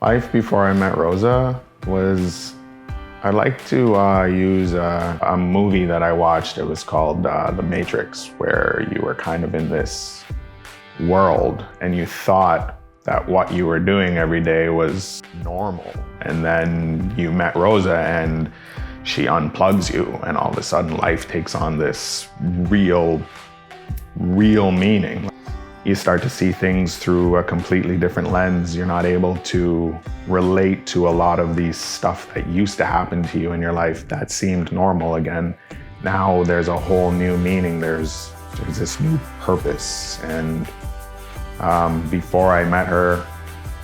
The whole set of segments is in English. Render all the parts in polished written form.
Life before I met Rosa was, I like to use a movie that I watched. It was called The Matrix, where you were kind of in this world and you thought that what you were doing every day was normal. And then you met Rosa and she unplugs you, and all of a sudden life takes on this real meaning. You start to see things through a completely different lens. You're not able to relate to a lot of these stuff that used to happen to you in your life that seemed normal again. Now there's a whole new meaning. There's this new purpose. And before I met her,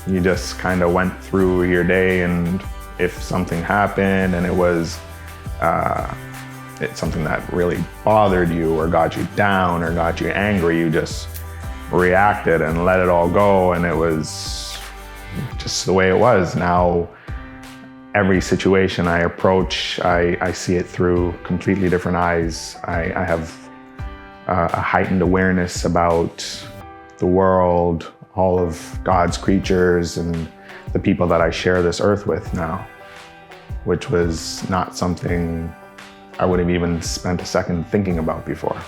you just kind of went through your day, and if something happened and it was it's something that really bothered you or got you down or got you angry, you just reacted and let it all go, and it was just the way it was. Now, every situation I approach, I see it through completely different eyes. I have a heightened awareness about the world, all of God's creatures, and the people that I share this earth with now, which was not something I would have even spent a second thinking about before.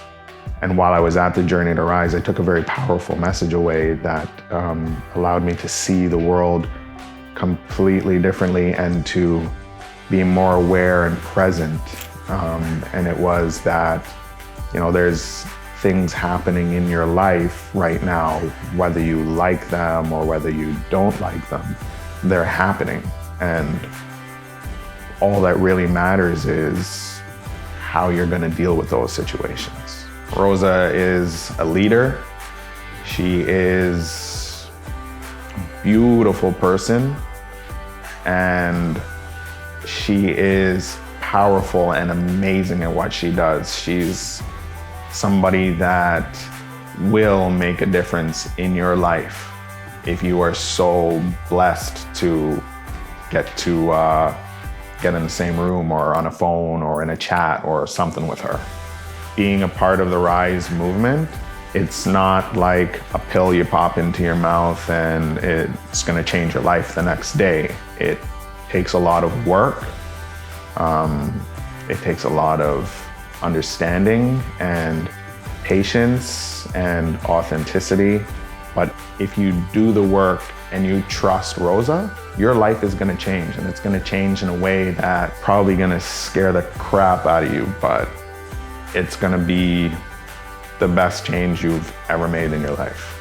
And while I was at the Journey to Rise, I took a very powerful message away that allowed me to see the world completely differently and to be more aware and present. And it was that, there's things happening in your life right now, whether you like them or whether you don't like them, they're happening. And all that really matters is how you're going to deal with those situations. Rosa is a leader. She is a beautiful person, and she is powerful and amazing at what she does. She's somebody that will make a difference in your life if you are so blessed to get in the same room or on a phone or in a chat or something with her. Being a part of the Rise movement, it's not like a pill you pop into your mouth and it's gonna change your life the next day. It takes a lot of work. It takes a lot of understanding and patience and authenticity. But if you do the work and you trust Rosa, your life is gonna change, and it's gonna change in a way that probably gonna scare the crap out of you, but it's gonna be the best change you've ever made in your life.